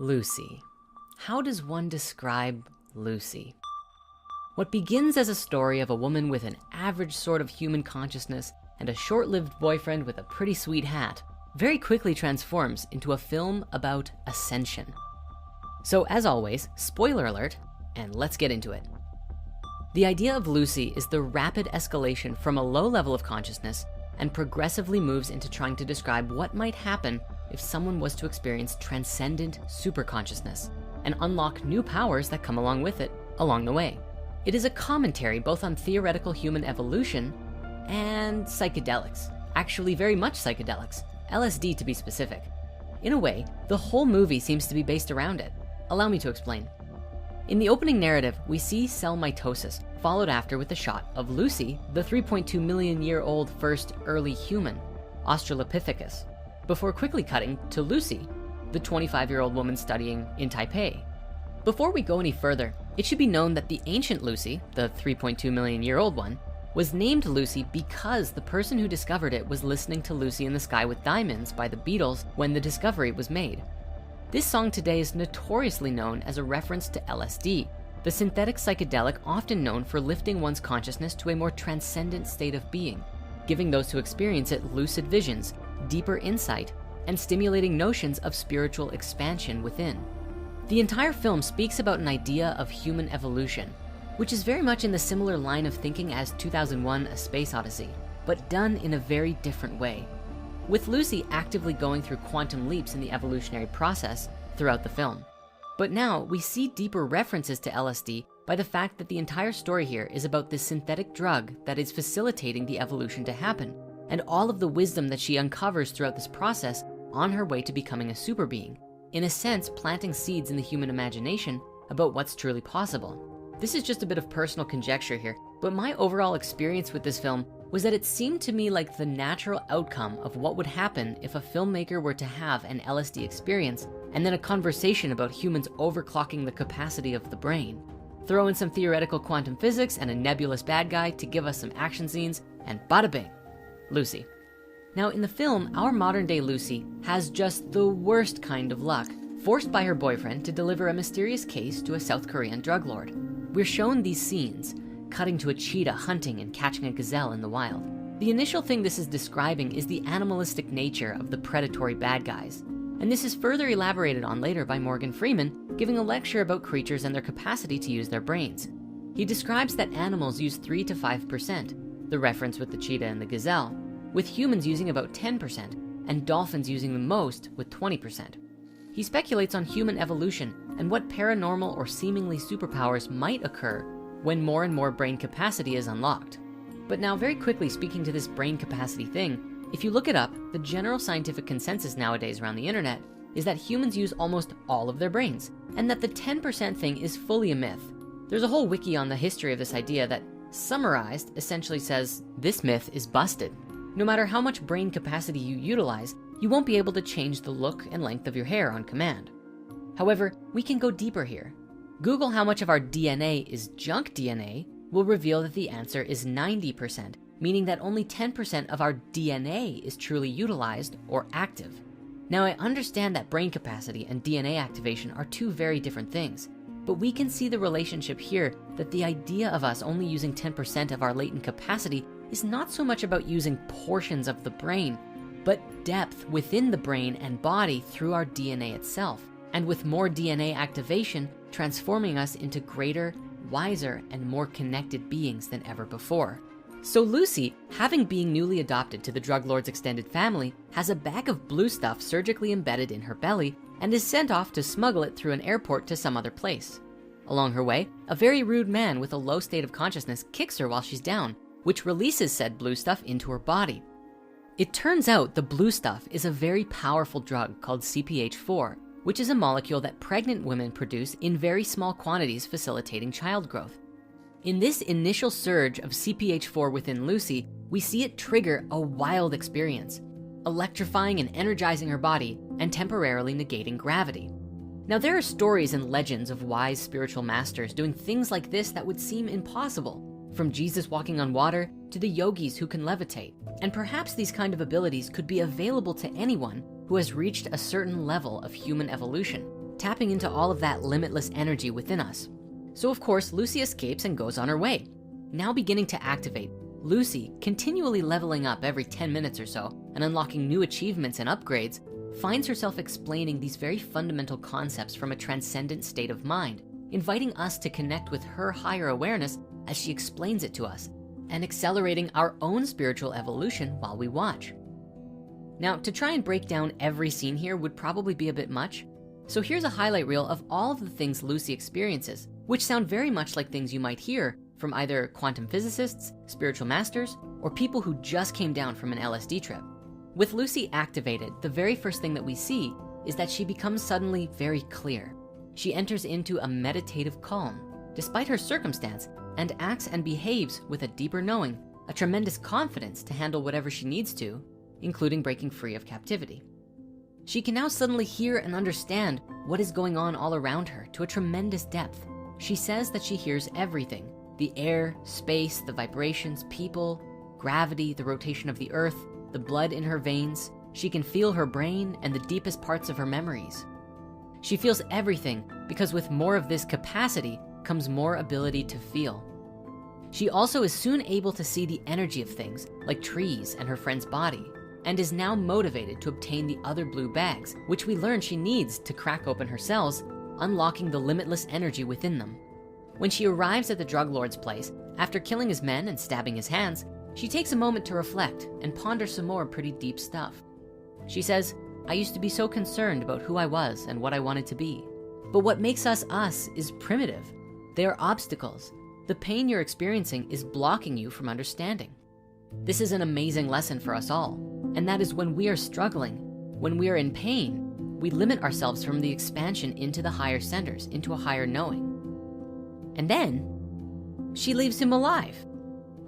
Lucy. How does one describe Lucy? What begins as a story of a woman with an average sort of human consciousness and a short-lived boyfriend with a pretty sweet hat very quickly transforms into a film about ascension. So as always, spoiler alert, and let's get into it. The idea of Lucy is the rapid escalation from a low level of consciousness and progressively moves into trying to describe what might happen if someone was to experience transcendent superconsciousness and unlock new powers that come along with it along the way. It is a commentary both on theoretical human evolution and psychedelics, actually very much psychedelics, LSD to be specific. In a way, the whole movie seems to be based around it. Allow me to explain. In the opening narrative, we see cell mitosis, followed after with a shot of Lucy, the 3.2 million year old first early human, Australopithecus, before quickly cutting to Lucy, the 25-year-old woman studying in Taipei. Before we go any further, it should be known that the ancient Lucy, the 3.2 million year old one, was named Lucy because the person who discovered it was listening to Lucy in the Sky with Diamonds by the Beatles when the discovery was made. This song today is notoriously known as a reference to LSD, the synthetic psychedelic often known for lifting one's consciousness to a more transcendent state of being, giving those who experience it lucid visions, deeper insight, and stimulating notions of spiritual expansion within. The entire film speaks about an idea of human evolution, which is very much in the similar line of thinking as 2001: A Space Odyssey, but done in a very different way, with Lucy actively going through quantum leaps in the evolutionary process throughout the film. But now we see deeper references to LSD by the fact that the entire story here is about this synthetic drug that is facilitating the evolution to happen, and all of the wisdom that she uncovers throughout this process on her way to becoming a super being, in a sense planting seeds in the human imagination about what's truly possible. This is just a bit of personal conjecture here, but my overall experience with this film was that it seemed to me like the natural outcome of what would happen if a filmmaker were to have an LSD experience and then a conversation about humans overclocking the capacity of the brain. Throw in some theoretical quantum physics and a nebulous bad guy to give us some action scenes, and bada bing, Lucy. Now in the film, our modern day Lucy has just the worst kind of luck, forced by her boyfriend to deliver a mysterious case to a South Korean drug lord. We're shown these scenes, cutting to a cheetah hunting and catching a gazelle in the wild. The initial thing this is describing is the animalistic nature of the predatory bad guys. And this is further elaborated on later by Morgan Freeman, giving a lecture about creatures and their capacity to use their brains. He describes that animals use 3 to 5%, the reference with the cheetah and the gazelle, with humans using about 10%, and dolphins using the most with 20%. He speculates on human evolution and what paranormal or seemingly superpowers might occur when more and more brain capacity is unlocked. But now very quickly speaking to this brain capacity thing, if you look it up, the general scientific consensus nowadays around the internet is that humans use almost all of their brains, and that the 10% thing is fully a myth. There's a whole wiki on the history of this idea that, summarized, essentially says this myth is busted. No matter how much brain capacity you utilize, you won't be able to change the look and length of your hair on command. However, we can go deeper here. Google how much of our DNA is junk DNA will reveal that the answer is 90%, meaning that only 10% of our DNA is truly utilized or active. Now I understand that brain capacity and DNA activation are two very different things, but we can see the relationship here that the idea of us only using 10% of our latent capacity is not so much about using portions of the brain, but depth within the brain and body through our DNA itself. And with more DNA activation, transforming us into greater, wiser, and more connected beings than ever before. So Lucy, having been newly adopted to the drug lord's extended family, has a bag of blue stuff surgically embedded in her belly and is sent off to smuggle it through an airport to some other place. Along her way, a very rude man with a low state of consciousness kicks her while she's down, which releases said blue stuff into her body. It turns out the blue stuff is a very powerful drug called CPH4, which is a molecule that pregnant women produce in very small quantities, facilitating child growth. In this initial surge of CPH4 within Lucy, we see it trigger a wild experience, electrifying and energizing her body and temporarily negating gravity. Now there are stories and legends of wise spiritual masters doing things like this that would seem impossible, from Jesus walking on water to the yogis who can levitate. And perhaps these kind of abilities could be available to anyone who has reached a certain level of human evolution, tapping into all of that limitless energy within us. So of course, Lucy escapes and goes on her way. Now beginning to activate, Lucy, continually leveling up every 10 minutes or so and unlocking new achievements and upgrades, finds herself explaining these very fundamental concepts from a transcendent state of mind, inviting us to connect with her higher awareness as she explains it to us, and accelerating our own spiritual evolution while we watch. Now, to try and break down every scene here would probably be a bit much. So here's a highlight reel of all of the things Lucy experiences, which sound very much like things you might hear from either quantum physicists, spiritual masters, or people who just came down from an LSD trip. With Lucy activated, the very first thing that we see is that she becomes suddenly very clear. She enters into a meditative calm, despite her circumstance, and acts and behaves with a deeper knowing, a tremendous confidence to handle whatever she needs to, including breaking free of captivity. She can now suddenly hear and understand what is going on all around her to a tremendous depth. She says that she hears everything: the air, space, the vibrations, people, gravity, the rotation of the earth, the blood in her veins. She can feel her brain and the deepest parts of her memories. She feels everything because with more of this capacity comes more ability to feel. She also is soon able to see the energy of things like trees and her friend's body, and is now motivated to obtain the other blue bags, which we learn she needs to crack open her cells, unlocking the limitless energy within them. When she arrives at the drug lord's place, after killing his men and stabbing his hands, she takes a moment to reflect and ponder some more pretty deep stuff. She says, "I used to be so concerned about who I was and what I wanted to be. But what makes us us is primitive. They are obstacles. The pain you're experiencing is blocking you from understanding." This is an amazing lesson for us all. And that is when we are struggling, when we are in pain, we limit ourselves from the expansion into the higher centers, into a higher knowing. And then she leaves him alive.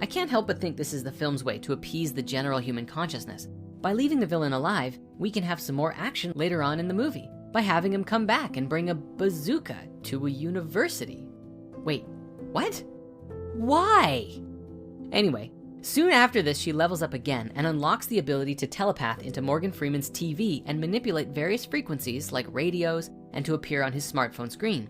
I can't help but think this is the film's way to appease the general human consciousness. By leaving the villain alive, we can have some more action later on in the movie by having him come back and bring a bazooka to a university. Wait, what? Why? Anyway, soon after this, she levels up again and unlocks the ability to telepath into Morgan Freeman's TV and manipulate various frequencies like radios and to appear on his smartphone screen.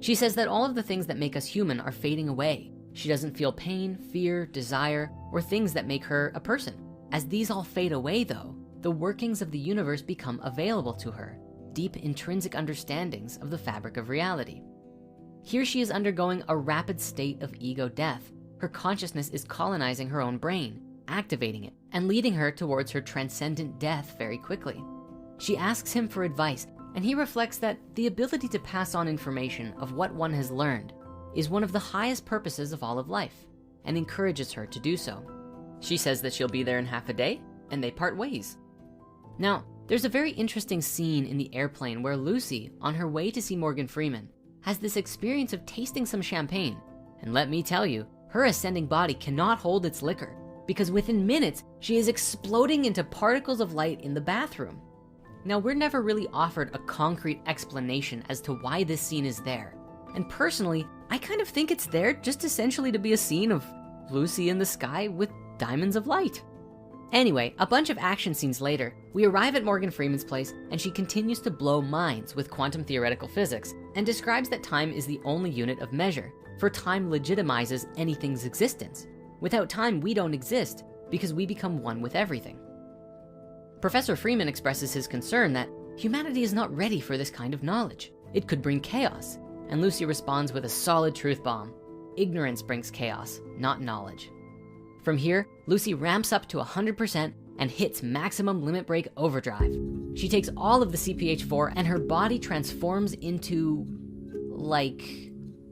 She says that all of the things that make us human are fading away. She doesn't feel pain, fear, desire, or things that make her a person. As these all fade away though, the workings of the universe become available to her, deep intrinsic understandings of the fabric of reality. Here she is undergoing a rapid state of ego death. Her consciousness is colonizing her own brain, activating it, and leading her towards her transcendent death very quickly. She asks him for advice, and he reflects that the ability to pass on information of what one has learned is one of the highest purposes of all of life, and encourages her to do so. She says that she'll be there in half a day, and they part ways. Now, there's a very interesting scene in the airplane where Lucy, on her way to see Morgan Freeman, has this experience of tasting some champagne. And let me tell you, her ascending body cannot hold its liquor, because within minutes, she is exploding into particles of light in the bathroom. Now, we're never really offered a concrete explanation as to why this scene is there. And personally, I kind of think it's there just essentially to be a scene of Lucy in the sky with diamonds of light. Anyway, a bunch of action scenes later, we arrive at Morgan Freeman's place and she continues to blow minds with quantum theoretical physics and describes that time is the only unit of measure, for time legitimizes anything's existence. Without time, we don't exist because we become one with everything. Professor Freeman expresses his concern that humanity is not ready for this kind of knowledge. It could bring chaos. And Lucy responds with a solid truth bomb. Ignorance brings chaos, not knowledge. From here, Lucy ramps up to 100% and hits maximum limit break overdrive. She takes all of the CPH4 and her body transforms into, like,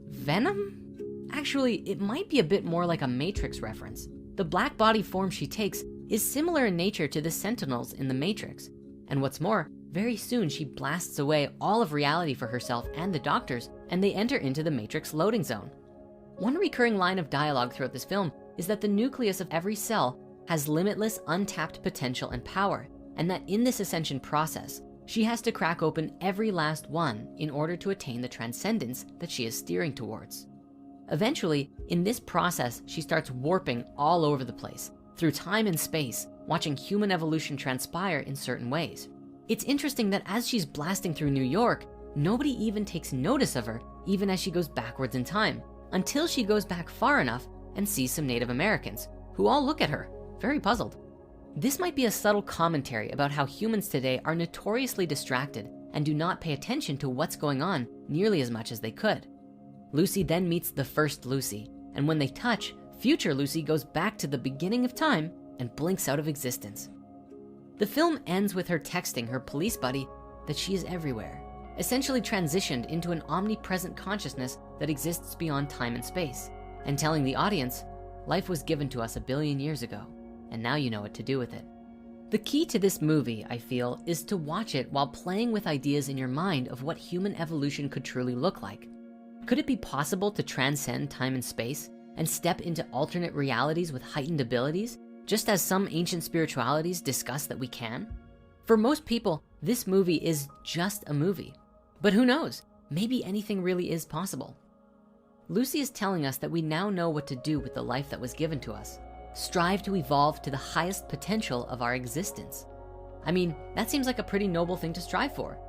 venom? Actually, it might be a bit more like a Matrix reference. The black body form she takes is similar in nature to the Sentinels in the Matrix. And what's more, very soon she blasts away all of reality for herself and the doctors, and they enter into the Matrix loading zone. One recurring line of dialogue throughout this film is that the nucleus of every cell has limitless untapped potential and power, and that in this ascension process, she has to crack open every last one in order to attain the transcendence that she is steering towards. Eventually, in this process, she starts warping all over the place through time and space, watching human evolution transpire in certain ways. It's interesting that as she's blasting through New York, nobody even takes notice of her, even as she goes backwards in time, until she goes back far enough and sees some Native Americans, who all look at her, very puzzled. This might be a subtle commentary about how humans today are notoriously distracted and do not pay attention to what's going on nearly as much as they could. Lucy then meets the first Lucy, and when they touch, future Lucy goes back to the beginning of time and blinks out of existence. The film ends with her texting her police buddy that she is everywhere, essentially transitioned into an omnipresent consciousness that exists beyond time and space, and telling the audience, life was given to us 1 billion years ago, and now you know what to do with it. The key to this movie, I feel, is to watch it while playing with ideas in your mind of what human evolution could truly look like. Could it be possible to transcend time and space and step into alternate realities with heightened abilities, just as some ancient spiritualities discuss that we can? For most people, this movie is just a movie. But who knows? Maybe anything really is possible. Lucy is telling us that we now know what to do with the life that was given to us. Strive to evolve to the highest potential of our existence. I mean, that seems like a pretty noble thing to strive for.